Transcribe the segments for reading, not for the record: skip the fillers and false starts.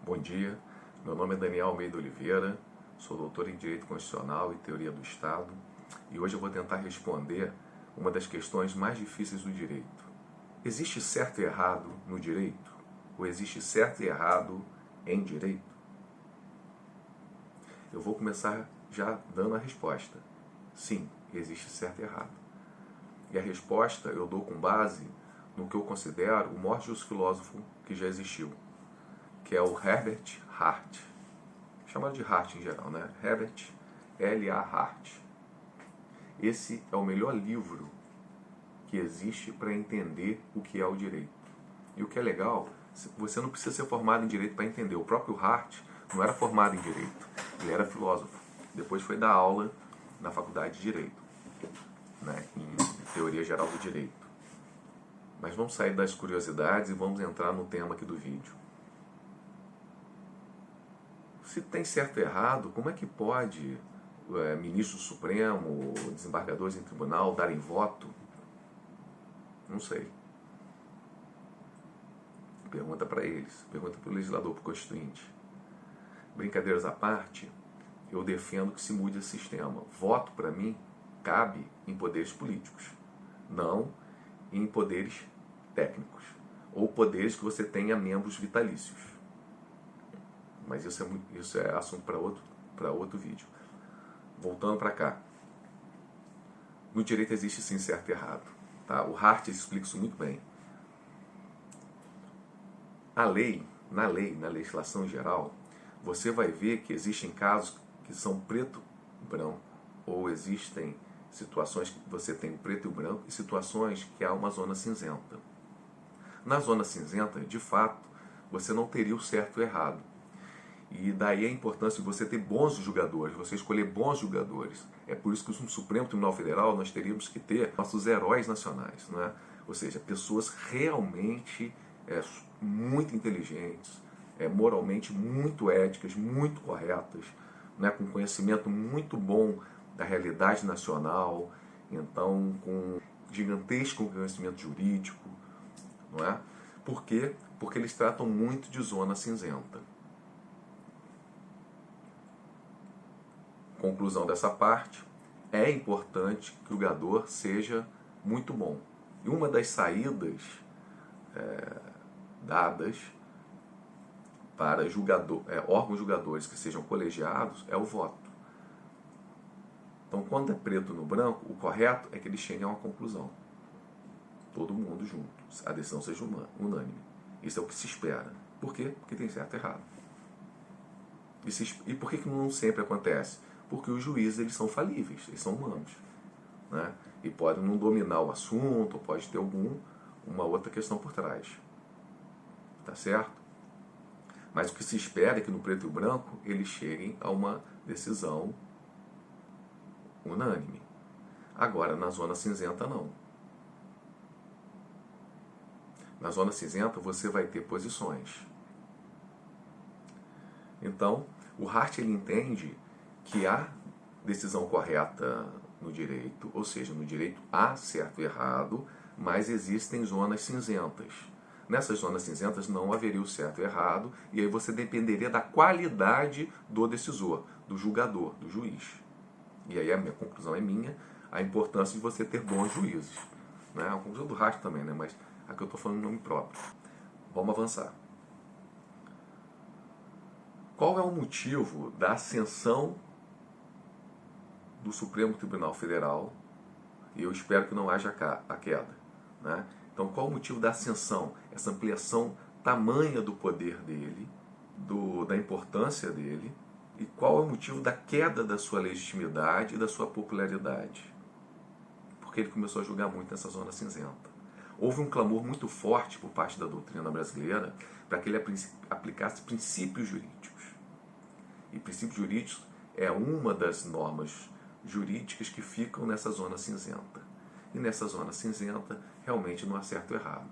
Bom dia, meu nome é Daniel Almeida Oliveira, sou doutor em Direito Constitucional e Teoria do Estado e hoje eu vou tentar responder uma das questões mais difíceis do direito. Existe certo e errado no direito? Ou existe certo e errado em direito? Eu vou começar já dando a resposta. Sim, existe certo e errado. E a resposta eu dou com base no que eu considero o maior justo filósofo que já existiu, que é o Herbert Hart, chamado de Hart em geral, né? Herbert L.A. Hart. Esse é o melhor livro que existe para entender o que é o direito. E o que é legal, você não precisa ser formado em direito para entender. O próprio Hart não era formado em direito, ele era filósofo. Depois foi dar aula na faculdade de direito, né? Em teoria geral do direito. Mas vamos sair das curiosidades e vamos entrar no tema aqui do vídeo. Se tem certo e errado, como é que pode ministro do Supremo, desembargadores em tribunal darem voto? Não sei. Pergunta para eles, pergunta para o legislador, para o constituinte. Brincadeiras à parte, eu defendo que se mude esse sistema. Voto, para mim, cabe em poderes políticos, não em poderes técnicos, ou poderes que você tenha membros vitalícios. Mas isso é assunto para outro vídeo. Voltando para cá. No direito existe sim certo e errado. Tá? O Hart explica isso muito bem. Na legislação geral, você vai ver que existem casos que são preto e branco, ou existem situações que você tem o preto e o branco, e situações que há uma zona cinzenta. Na zona cinzenta, de fato, você não teria o certo e o errado. E daí a importância de você ter bons julgadores, você escolher bons julgadores. É por isso que no Supremo Tribunal Federal nós teríamos que ter nossos heróis nacionais, não é? Ou seja, pessoas realmente muito inteligentes, moralmente muito éticas, muito corretas, né? Com conhecimento muito bom da realidade nacional, então com gigantesco conhecimento jurídico, não é? Por quê? Porque eles tratam muito de zona cinzenta. Conclusão dessa parte, é importante que o julgador seja muito bom. E uma das saídas dadas para órgãos julgadores que sejam colegiados é o voto. Então, quando é preto no branco, o correto é que eles cheguem a uma conclusão. Todo mundo junto. A decisão seja unânime. Isso é o que se espera. Por quê? Porque tem certo e errado. E por que não sempre acontece? Porque os juízes eles são falíveis, eles são humanos, né? E podem não dominar o assunto, pode ter uma outra questão por trás. Tá certo? Mas o que se espera é que no preto e branco eles cheguem a uma decisão unânime. Agora, na zona cinzenta, não. Na zona cinzenta você vai ter posições. Então, o Hart ele entende que há decisão correta no direito, ou seja, no direito há certo e errado, mas existem zonas cinzentas. Nessas zonas cinzentas não haveria o certo e errado, e aí você dependeria da qualidade do decisor, do julgador, do juiz. E aí a minha conclusão é minha, a importância de você ter bons juízes. Né? A conclusão do Hart também, né? Mas aqui eu estou falando em nome próprio. Vamos avançar. Qual é o motivo da ascensão do Supremo Tribunal Federal? E eu espero que não haja a queda, né? Então, qual o motivo da ascensão? Essa ampliação tamanha do poder dele, da importância dele, e qual é o motivo da queda da sua legitimidade e da sua popularidade? Porque ele começou a julgar muito nessa zona cinzenta. Houve um clamor muito forte por parte da doutrina brasileira para que ele aplicasse princípios jurídicos. E princípios jurídicos é uma das normas jurídicas que ficam nessa zona cinzenta. E nessa zona cinzenta realmente não há certo ou errado.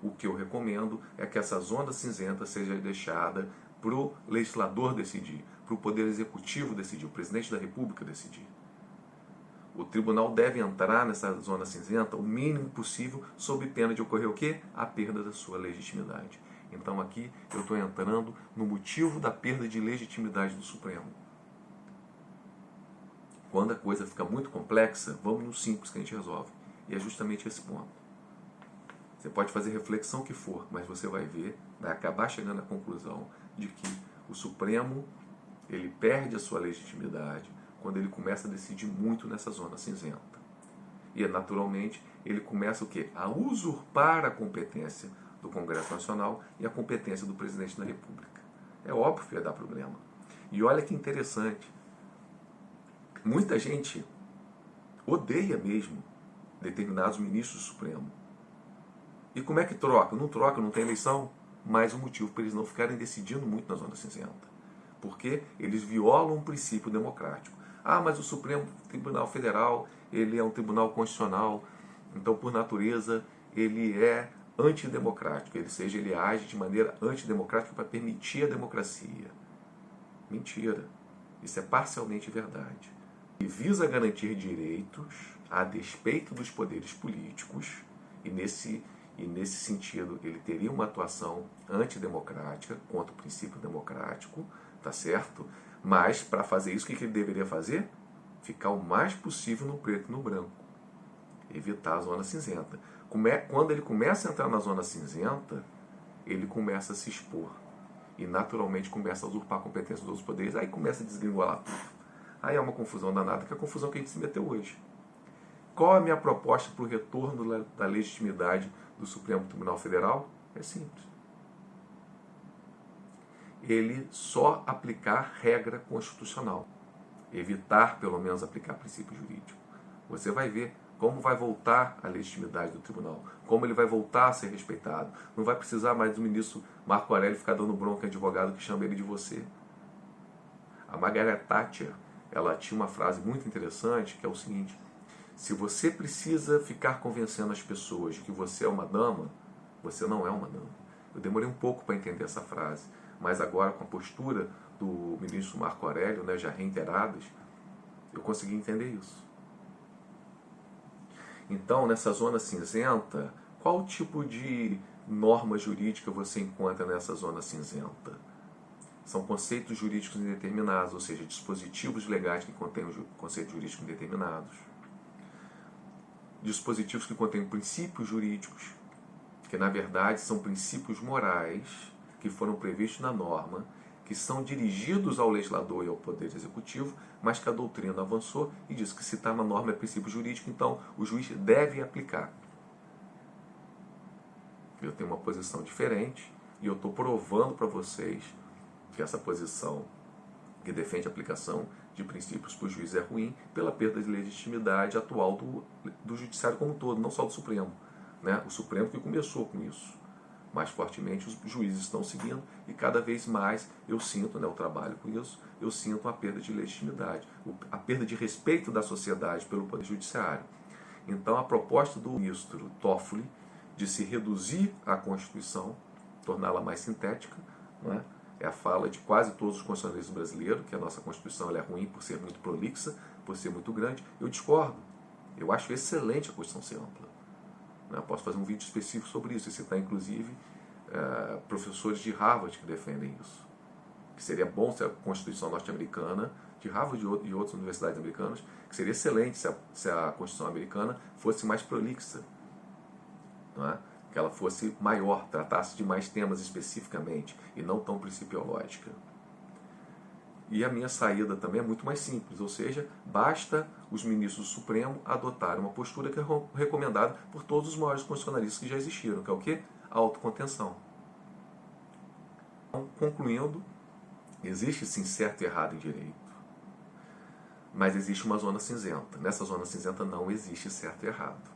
O que eu recomendo é que essa zona cinzenta seja deixada para o legislador decidir, para o Poder Executivo decidir, o Presidente da República decidir. O tribunal deve entrar nessa zona cinzenta o mínimo possível, sob pena de ocorrer o quê? A perda da sua legitimidade. Então aqui eu estou entrando no motivo da perda de legitimidade do Supremo. Quando a coisa fica muito complexa, vamos no simples que a gente resolve. E é justamente esse ponto. Você pode fazer reflexão que for, mas você vai ver, vai acabar chegando à conclusão de que o Supremo, ele perde a sua legitimidade quando ele começa a decidir muito nessa zona cinzenta. E, naturalmente, ele começa o quê? A usurpar a competência do Congresso Nacional e a competência do Presidente da República. É óbvio que vai dar problema. E olha que interessante. Muita gente odeia mesmo determinados ministros do Supremo. E como é que troca? Não troca, não tem eleição. Mais um motivo para eles não ficarem decidindo muito na zona cinzenta. Porque eles violam um princípio democrático. Ah, mas o Supremo Tribunal Federal, ele é um tribunal constitucional, então, por natureza, ele é antidemocrático. Ele age de maneira antidemocrática para permitir a democracia. Mentira. Isso é parcialmente verdade. E visa garantir direitos a despeito dos poderes políticos, e nesse sentido ele teria uma atuação antidemocrática contra o princípio democrático, tá certo? Mas para fazer isso, o que ele deveria fazer? Ficar o mais possível no preto e no branco. Evitar a zona cinzenta. Quando ele começa a entrar na zona cinzenta, ele começa a se expor. E naturalmente começa a usurpar a competência dos outros poderes. Aí começa a desgringolar tudo. Aí é uma confusão danada, que é a confusão que a gente se meteu hoje. Qual é a minha proposta para o retorno da legitimidade do Supremo Tribunal Federal? É simples. Ele só aplicar regra constitucional. Evitar, pelo menos, aplicar princípio jurídico. Você vai ver como vai voltar a legitimidade do tribunal, como ele vai voltar a ser respeitado. Não vai precisar mais do ministro Marco Aurélio ficar dando bronca em advogado que chama ele de você. A Margaret Thatcher, ela tinha uma frase muito interessante, que é o seguinte: se você precisa ficar convencendo as pessoas de que você é uma dama, você não é uma dama. Eu demorei um pouco para entender essa frase, mas agora, com a postura do ministro Marco Aurélio, né, já reiteradas, eu consegui entender isso. Então, nessa zona cinzenta, qual tipo de norma jurídica você encontra nessa zona cinzenta? São conceitos jurídicos indeterminados, ou seja, dispositivos legais que contêm conceitos jurídicos indeterminados. Dispositivos que contêm princípios jurídicos, que na verdade são princípios morais que foram previstos na norma, que são dirigidos ao legislador e ao Poder Executivo, mas que a doutrina avançou e diz que se está na norma é princípio jurídico, então o juiz deve aplicar. Eu tenho uma posição diferente e eu estou provando para vocês que essa posição que defende a aplicação de princípios para o juiz é ruim pela perda de legitimidade atual do judiciário como um todo, não só do Supremo. Né? O Supremo que começou com isso. Mais fortemente os juízes estão seguindo e cada vez mais eu sinto, né, eu trabalho com isso, eu sinto a perda de legitimidade, a perda de respeito da sociedade pelo Poder Judiciário. Então a proposta do ministro Toffoli de se reduzir a Constituição, torná-la mais sintética, não é a fala de quase todos os constitucionalistas brasileiros, que a nossa Constituição ela é ruim por ser muito prolixa, por ser muito grande. Eu discordo. Eu acho excelente a Constituição ser ampla. Eu posso fazer um vídeo específico sobre isso, e citar inclusive professores de Harvard que defendem isso. Que seria bom se a Constituição norte-americana, de Harvard e outras universidades americanas, que seria excelente se a Constituição americana fosse mais prolixa, não é? Que ela fosse maior, tratasse de mais temas especificamente e não tão principiológica. E a minha saída também é muito mais simples, ou seja, basta os ministros do Supremo adotarem uma postura que é recomendada por todos os maiores constitucionalistas que já existiram, que é o quê? A autocontenção. Então, concluindo, existe sim certo e errado em direito, mas existe uma zona cinzenta. Nessa zona cinzenta não existe certo e errado.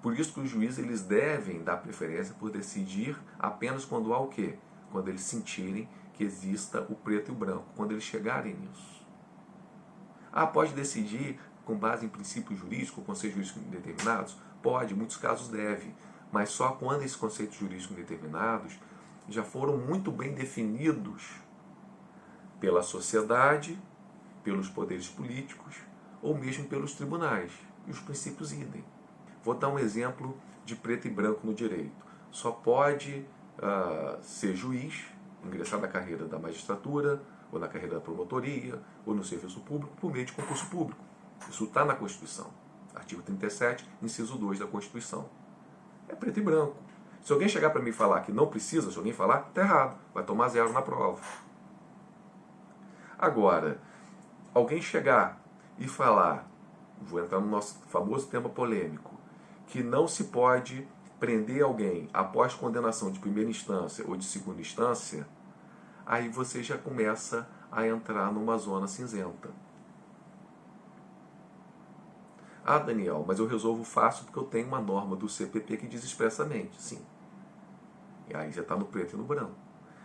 Por isso que os juízes eles devem dar preferência por decidir apenas quando há o quê? Quando eles sentirem que exista o preto e o branco, quando eles chegarem nisso. Pode decidir com base em princípios jurídicos, ou conceitos jurídicos indeterminados? Pode, em muitos casos deve, mas só quando esses conceitos jurídicos indeterminados já foram muito bem definidos pela sociedade, pelos poderes políticos, ou mesmo pelos tribunais, e os princípios idem. Vou dar um exemplo de preto e branco no direito. Só pode ser juiz, ingressar na carreira da magistratura, ou na carreira da promotoria, ou no serviço público, por meio de concurso público. Isso está na Constituição. Artigo 37, inciso 2 da Constituição. É preto e branco. Se alguém chegar para mim e falar que não precisa, se alguém falar, está errado. Vai tomar 0 na prova. Agora, alguém chegar e falar, vou entrar no nosso famoso tema polêmico, que não se pode prender alguém após condenação de primeira instância ou de segunda instância, aí você já começa a entrar numa zona cinzenta. Ah, Daniel, mas eu resolvo fácil porque eu tenho uma norma do CPP que diz expressamente, sim. E aí já está no preto e no branco.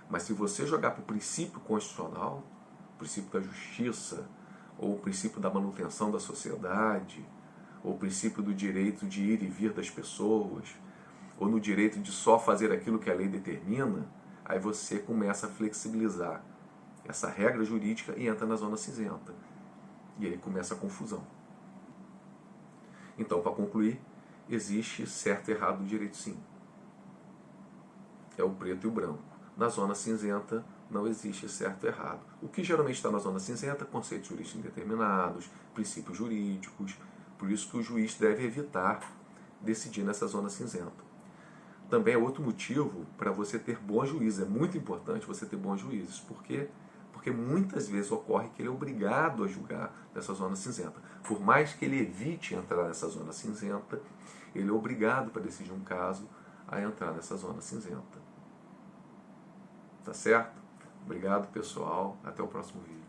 Mas se você jogar para o princípio constitucional, o princípio da justiça, ou o princípio da manutenção da sociedade, ou o princípio do direito de ir e vir das pessoas, ou no direito de só fazer aquilo que a lei determina, aí você começa a flexibilizar essa regra jurídica e entra na zona cinzenta. E aí começa a confusão. Então, para concluir, existe certo e errado do direito, sim. É o preto e o branco. Na zona cinzenta não existe certo e errado. O que geralmente está na zona cinzenta? Conceitos jurídicos indeterminados, princípios jurídicos. Por isso que o juiz deve evitar decidir nessa zona cinzenta. Também é outro motivo para você ter bons juízes. É muito importante você ter bons juízes. Por quê? Porque muitas vezes ocorre que ele é obrigado a julgar nessa zona cinzenta. Por mais que ele evite entrar nessa zona cinzenta, ele é obrigado, para decidir um caso, a entrar nessa zona cinzenta. Tá certo? Obrigado, pessoal. Até o próximo vídeo.